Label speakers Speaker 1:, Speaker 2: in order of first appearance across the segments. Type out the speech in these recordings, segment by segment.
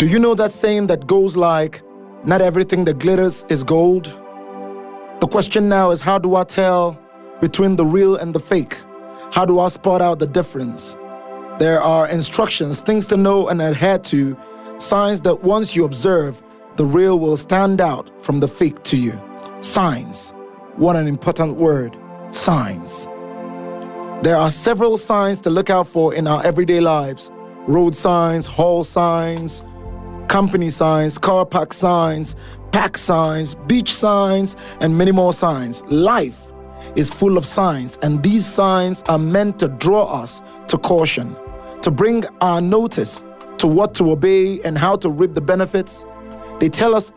Speaker 1: Do you know that saying that goes like, not everything that glitters is gold? The question now is, how do I tell between the real and the fake? How do I spot out the difference? There are instructions, things to know and adhere to, signs that once you observe, the real will stand out from the fake to you. Signs. What an important word. Signs. There are several signs to look out for in our everyday lives. Road signs, hall signs, company signs, car park signs, pack signs, beach signs, and many more signs. Life is full of signs, and these signs are meant to draw us to caution, to bring our notice to what to obey and how to reap the benefits. They tell us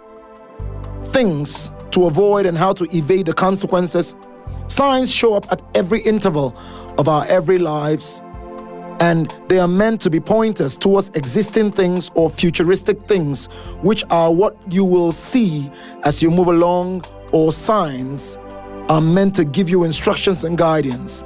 Speaker 1: things to avoid and how to evade the consequences. Signs show up at every interval of our every lives, and they are meant to be pointers towards existing things or futuristic things, which are what you will see as you move along, or signs are meant to give you instructions and guidance.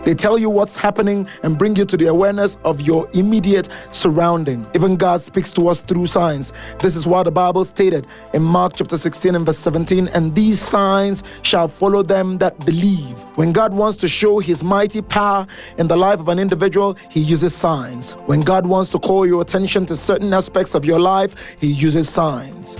Speaker 1: They tell you what's happening and bring you to the awareness of your immediate surrounding. Even God speaks to us through signs. This is what the Bible stated in Mark chapter 16 and verse 17, and these signs shall follow them that believe. When God wants to show his mighty power in the life of an individual, he uses signs. When God wants to call your attention to certain aspects of your life, he uses signs.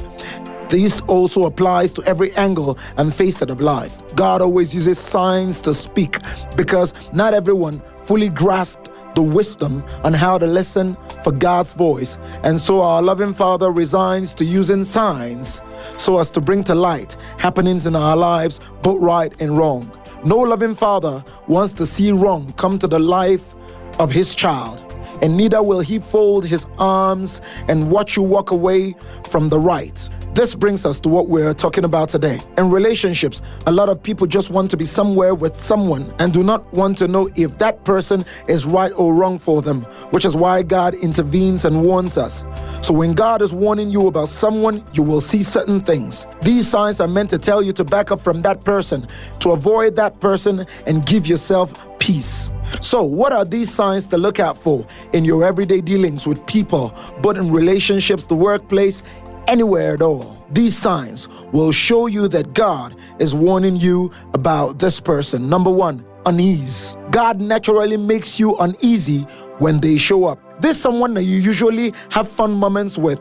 Speaker 1: This also applies to every angle and facet of life. God always uses signs to speak because not everyone fully grasped the wisdom on how to listen for God's voice. And so our loving Father resigns to using signs so as to bring to light happenings in our lives, both right and wrong. No loving Father wants to see wrong come to the life of his child, and neither will he fold his arms and watch you walk away from the right. This brings us to what we're talking about today. In relationships, a lot of people just want to be somewhere with someone and do not want to know if that person is right or wrong for them, which is why God intervenes and warns us. So when God is warning you about someone, you will see certain things. These signs are meant to tell you to back up from that person, to avoid that person, and give yourself peace. So what are these signs to look out for in your everyday dealings with people, but in relationships, the workplace, anywhere at all? These signs will show you that God is warning you about this person. Number one, unease. God naturally makes you uneasy when they show up. There's someone that you usually have fun moments with,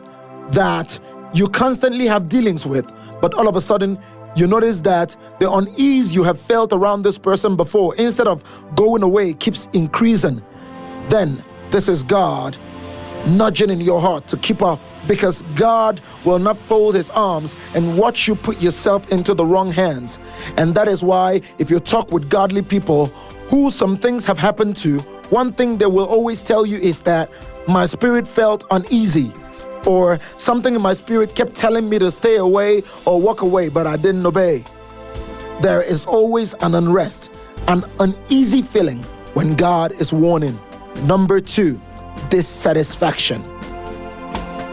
Speaker 1: that you constantly have dealings with, but all of a sudden you notice that the unease you have felt around this person before, instead of going away, keeps increasing. Then this is God nudging in your heart to keep off, because God will not fold his arms and watch you put yourself into the wrong hands. And that is why if you talk with godly people who some things have happened to, one thing they will always tell you is that my spirit felt uneasy, or something in my spirit kept telling me to stay away or walk away, but I didn't obey. There is always an unrest, an uneasy feeling when God is warning. Number two, dissatisfaction.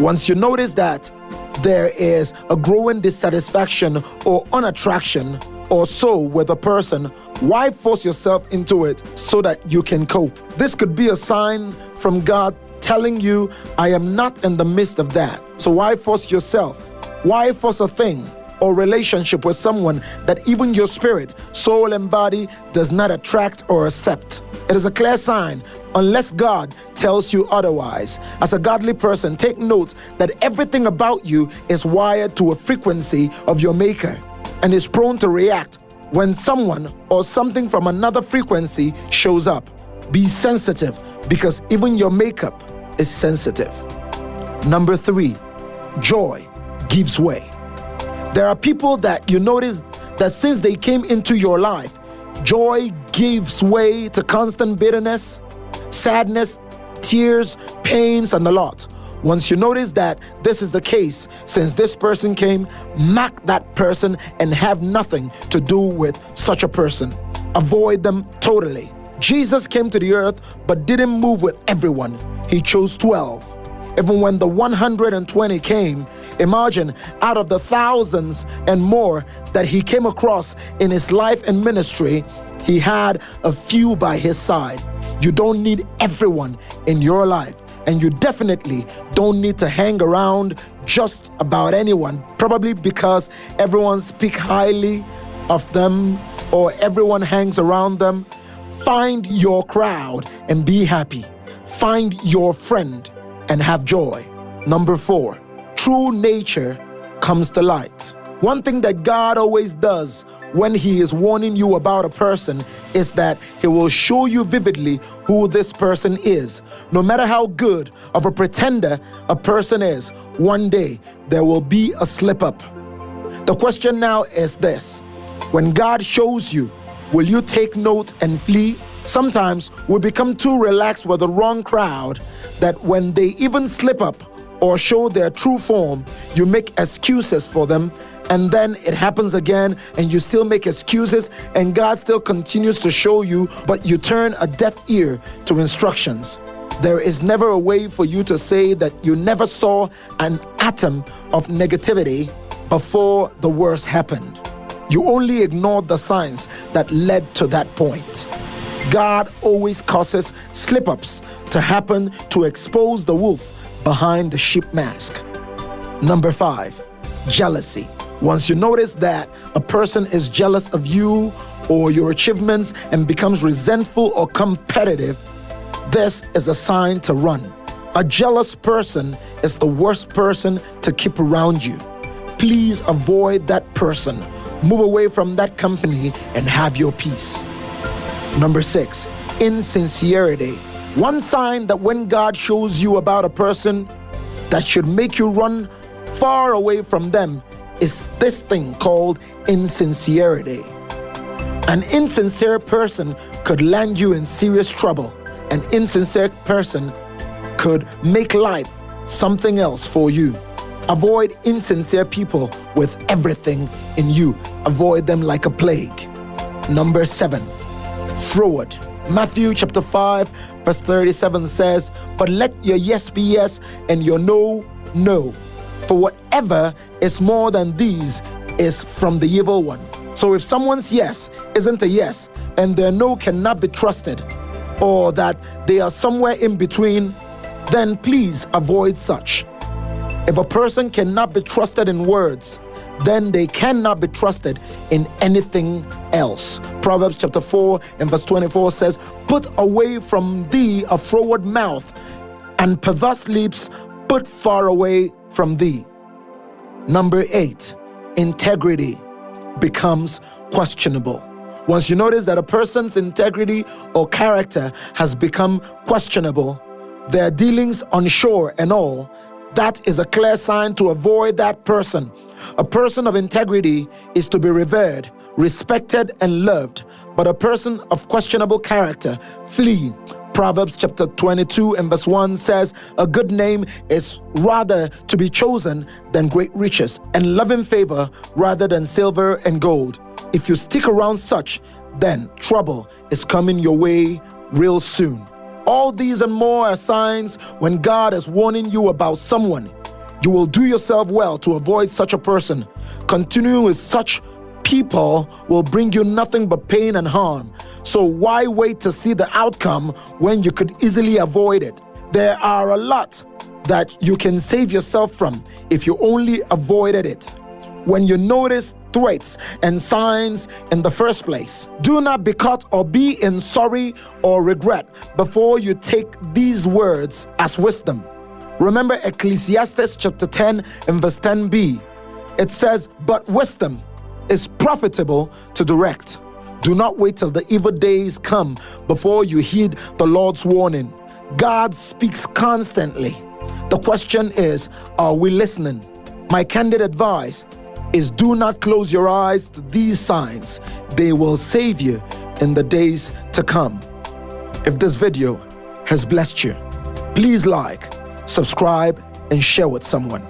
Speaker 1: Once you notice that there is a growing dissatisfaction or unattraction or so with a person, why force yourself into it so that you can cope? This could be a sign from God telling you, I am not in the midst of that. So why force yourself? Why force a thing or relationship with someone that even your spirit, soul, and body does not attract or accept? It is a clear sign unless God tells you otherwise. As a godly person, take note that everything about you is wired to a frequency of your maker and is prone to react when someone or something from another frequency shows up. Be sensitive, because even your makeup is sensitive. Number three, joy gives way. There are people that you notice that since they came into your life, joy gives way to constant bitterness, sadness, tears, pains, and a lot. Once you notice that this is the case, since this person came, mark that person and have nothing to do with such a person. Avoid them totally. Jesus came to the earth but didn't move with everyone. He chose 12. Even when the 120 came, imagine out of the thousands and more that he came across in his life and ministry, he had a few by his side. You don't need everyone in your life. And you definitely don't need to hang around just about anyone, probably because everyone speaks highly of them or everyone hangs around them. Find your crowd and be happy. Find your friend and have joy. Number 4, true nature comes to light. One thing that God always does when He is warning you about a person is that He will show you vividly who this person is. No matter how good of a pretender a person is, one day there will be a slip up. The question now is this: when God shows you, will you take note and flee? Sometimes we become too relaxed with the wrong crowd that when they even slip up or show their true form, you make excuses for them. And then it happens again and you still make excuses and God still continues to show you, but you turn a deaf ear to instructions. There is never a way for you to say that you never saw an atom of negativity before the worst happened. You only ignored the signs that led to that point. God always causes slip-ups to happen to expose the wolf behind the sheep mask. Number 5, jealousy. Once you notice that a person is jealous of you or your achievements and becomes resentful or competitive, this is a sign to run. A jealous person is the worst person to keep around you. Please avoid that person. Move away from that company and have your peace. Number 6, insincerity. One sign that when God shows you about a person that should make you run far away from them is this thing called insincerity. An insincere person could land you in serious trouble. An insincere person could make life something else for you. Avoid insincere people with everything in you. Avoid them like a plague. Number 7, froward. Matthew chapter 5 verse 37 says, "But let your yes be yes and your no, no. For whatever is more than these is from the evil one." So if someone's yes isn't a yes and their no cannot be trusted, or that they are somewhere in between, then please avoid such. If a person cannot be trusted in words, then they cannot be trusted in anything else. Proverbs chapter 4 and verse 24 says, "Put away from thee a froward mouth, and perverse lips put far away from thee." Number 8, integrity becomes questionable. Once you notice that a person's integrity or character has become questionable, their dealings unsure and all, that is a clear sign to avoid that person. A person of integrity is to be revered, respected, and loved, but a person of questionable character, flee. Proverbs chapter 22 and verse 1 says, "A good name is rather to be chosen than great riches, and loving favor rather than silver and gold." If you stick around such, then trouble is coming your way real soon. All these and more are signs when God is warning you about someone. You will do yourself well to avoid such a person. Continuing with such people will bring you nothing but pain and harm. So why wait to see the outcome when you could easily avoid it? There are a lot that you can save yourself from if you only avoided it. When you notice threats and signs in the first place, do not be caught or be in sorry or regret before you take these words as wisdom. Remember Ecclesiastes chapter 10 and verse 10b. It says, "But wisdom is profitable to direct." Do not wait till the evil days come before you heed the Lord's warning. God speaks constantly. The question is, are we listening? My candid advice is do not close your eyes to these signs. They will save you in the days to come. If this video has blessed you, please like, subscribe, and share with someone.